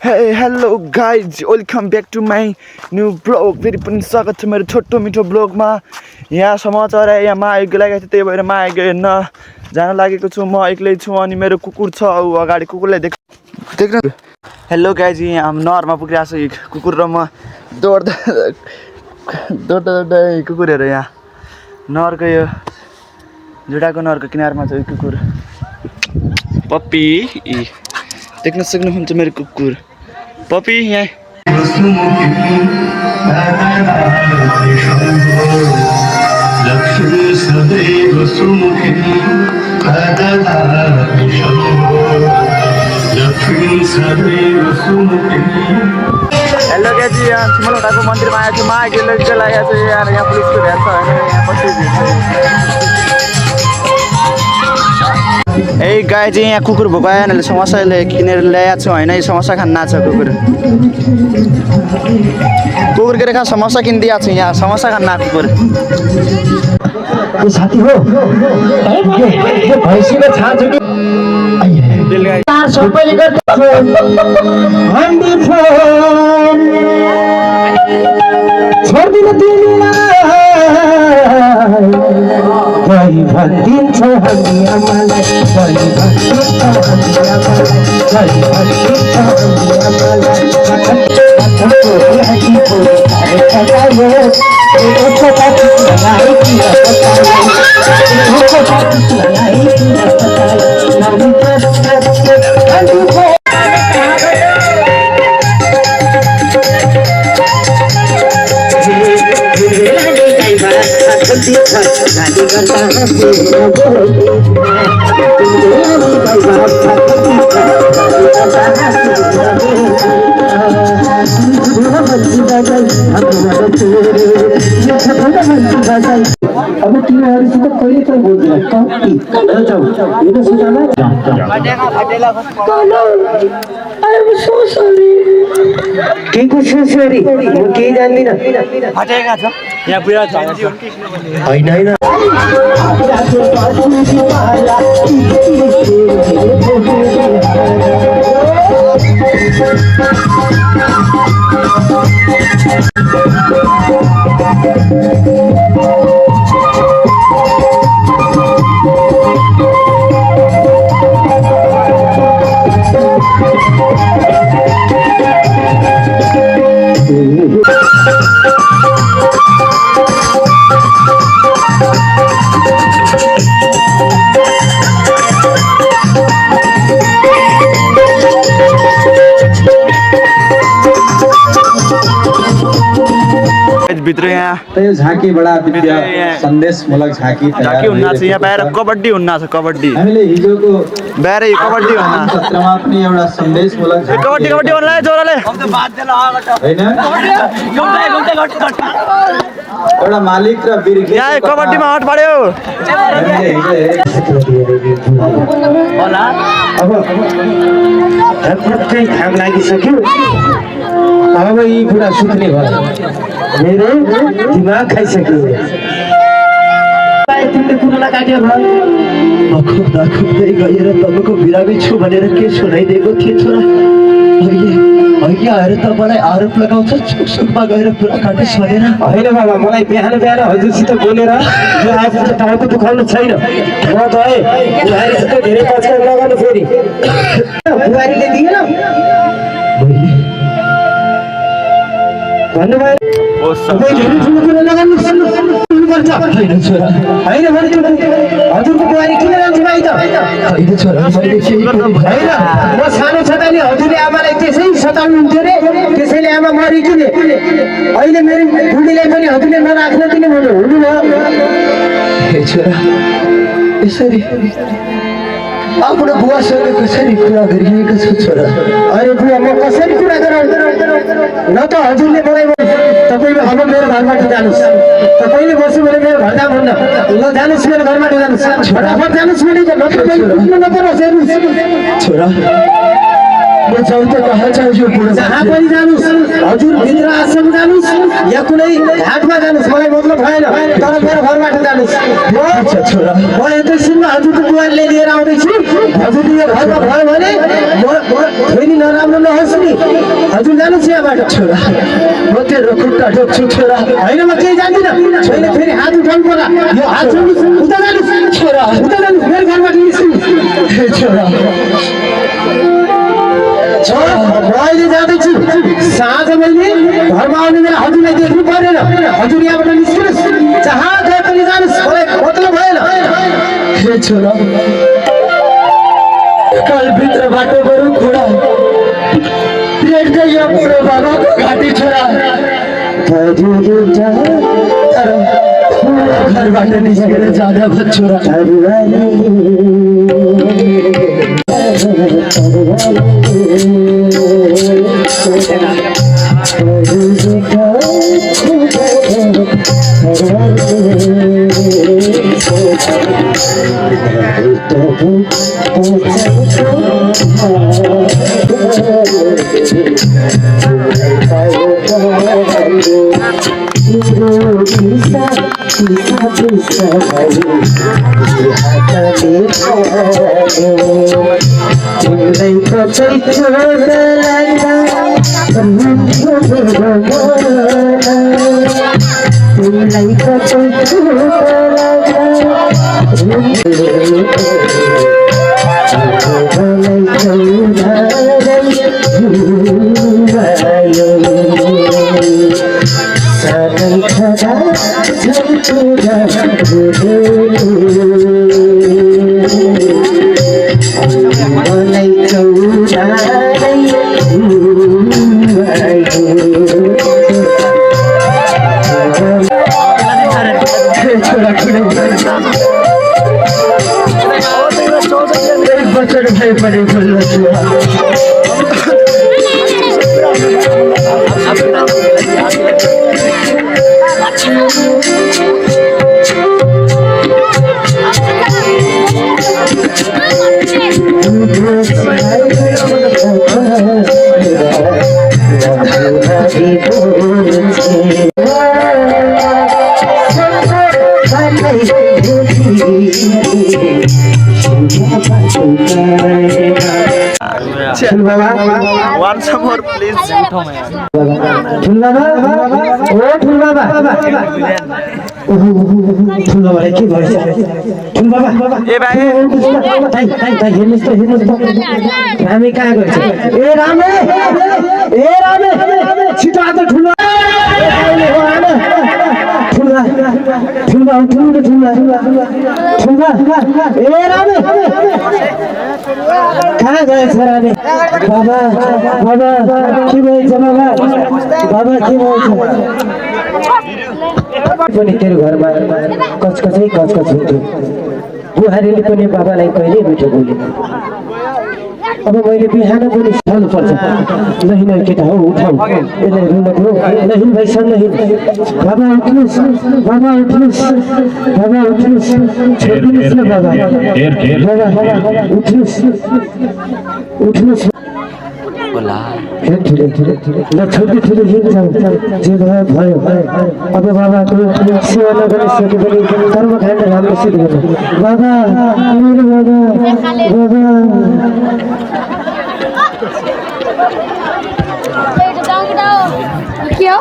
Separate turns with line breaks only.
Hey, hello guys, welcome back to my new vlog. फेरि पनि स्वागत छ मेरो छोटो मिठो ब्लगमा। यहाँ समाचार है, यहाँ मा आइगएको लागेको छ, त्यही भएर मा आइगयो हेर्न जान लागेको छु। म एक्लै छु अनि मेरो कुकुर छ उ अगाडि, कुकुरलाई देख्नु। हेलो गाइज, यहाँ हामी नहरमा पुगिरहेको छु। कुकुर र म दौड्दै कुकुर हेर, यहाँ नहरको यो जुडाको नहरको किनारमा छ यो कुकुर पप्पी। देख्न सक्नुहुन्छ मेरो कुकुर पपी यहाँ। हेलो गाइज, यहाँ छिमलौटाको मन्दिरमा आएको छु। मा आइगएको लागेको छ यार, यहाँ पुलिसको भेट छ होइन, यहाँ पछि ए गाई चाहिँ यहाँ कुकुर भएको आएन, समोसाले किनेर ल्याएको छु होइन। यो समोसा खान नाच्छ कुकुर के रे, कहाँ समोसा किनिदिएको छु, यहाँ समोसा खान ना कुकुर।
साथी हो भैँसीको छाँचो कि छोडिदिनु बलि भनिदिन्छ हामी आमालाई, बलि भनिदिन्छ हामी आमालाई, बलि भनिदिन्छ हामी आमालाई। अब तिमीहरूसित कहिले चाहिँ बोल्दैन कति केको सोसरी म केही जान्दिनँ।
फटेका छ यहाँ बुढा
होइन होइन
भित्र यहाँ
त्यो झाँकी बडा विद्या सन्देशमूलक झाँकी
झाँकी हुन्न छ। यहाँ बाहिर कबड्डी हुन्न छ, कबड्डी
हामीले हिजोको
बाहिर कबड्डी हुन्न
सत्रमा पनि एउटा सन्देशमूलक
कबड्डी भन्ला जोराले
एउटा मालिक र बिर्खे
यहाँ कबड्डीमा हट पर्यो।
अब घाम लागिसक्यो, अब यी बुढा सुत्ने भयो, मेरो दिमाग खाइसक्यो। तिमीले कुरोलाई काट्यो खोप्दा खोप्दै गएर तपाईँको बिरामी छु भनेर के सुनाइदिएको थिएँ छोरा। अहिले आएर तपाईँलाई आरोप लगाउँछ सुखमा गएर पुरा काटिस भनेर। होइन बाबा, मलाई बिहान बिहान हजुरसित बोलेर यो आज टाउको दुखाउनु छैन। म गएँ बुहारीसित धेरै पछाडि लगाउनु, फेरि बुहारीले दिएन भन्नुभयो हजुरको बुहारी किन जान्छ भाइ त? म सानो छँदा नि हजुरले आमालाई त्यसै सताउनुहुन्थ्यो रे, त्यसैले आमा मरि किने। अहिले मेरो बुढीलाई पनि हजुरले नराख्न किन भन्नु हुनुभयो? छोरा यसरी आफ्नो बुवासँग कसरी कुरा गरिएको छु छोरा? अरे बुवा, म कसरी कुरा गराउँ? न त हजुरले मलाई तपाईँले अब मेरो घरबाट जानुहोस्, तपाईँले बस्नु भने मेरो घर जानु भन्न, ल जानुहोस् मेरो घरबाट जानुहोस्, फटाफट जानुहोस् भनेको। न त नपरोस् हेर्नुहोस् छोरा, म जाउँ त कहाँ जाउँ यो बुढो जहाँ पनि जानुस् हजुर भित्र आश्रम जानुस् या कुनै घाटमा जानुस् मलाई मतलब भएन तर मेरो घरबाट जानुस् छोरा म एकैछिनमा हजुरको बुहारीले लिएर आउँदैछु हजुरले यो घरमा भयो भने फेरि नराम्रो नहोस् नि हजुर जानुस् यहाँबाट छोरा म तेरो खुट्टा ढोक्छु छोरा होइन म केही जान्दिनँ छोइले फेरि हात उठाउनु पर्ला यो हात छोड्नुहोस् उता जानुस् छोरा उता जानुस् मेरो घरबाट निस्किनुहोस् छोरा म अहिले जाँदैछु साँझ मैले घरमा आउने बेला हजुरलाई देख्नु परेन हजुर यहाँबाट निस्किनुहोस् जहाँ गए पनि जानुहोस् मलाई मतलब भएन हे छोरा कालभित्र बाटो गरौँ खुडा भेट्दै यो बुढो बाबाको घाँटी छोरा तर घरबाट निस्केर जाँदा भयो छोरा
Once more, please.
हामी कहाँ गएछ ए रामे छिटो आज ठुलो ए रामे कहाँ गएछ रामे बाबा के भएछ बाबा के भएछ पनि तेरो घरमा कचकच हुन्थ्यो बुहारीले पनि बाबालाई कहिले मिठो बोलेन अब मैले बिहान पनि सुनाउनु पर्छ नहीं केटा हो उठाऊ यसलाई रुनको नहीं भाइ सन नहीं बाबा उठ्नुस् छोड्दिनुस् न बाबा उठ्नुस् छोड्दै हिँड्छौँ जे भयो अब बाबाको सेवा नगरी सके पनि कर्म खान राम्रो सिक्दैन बाबा मेरो बाबा
क्या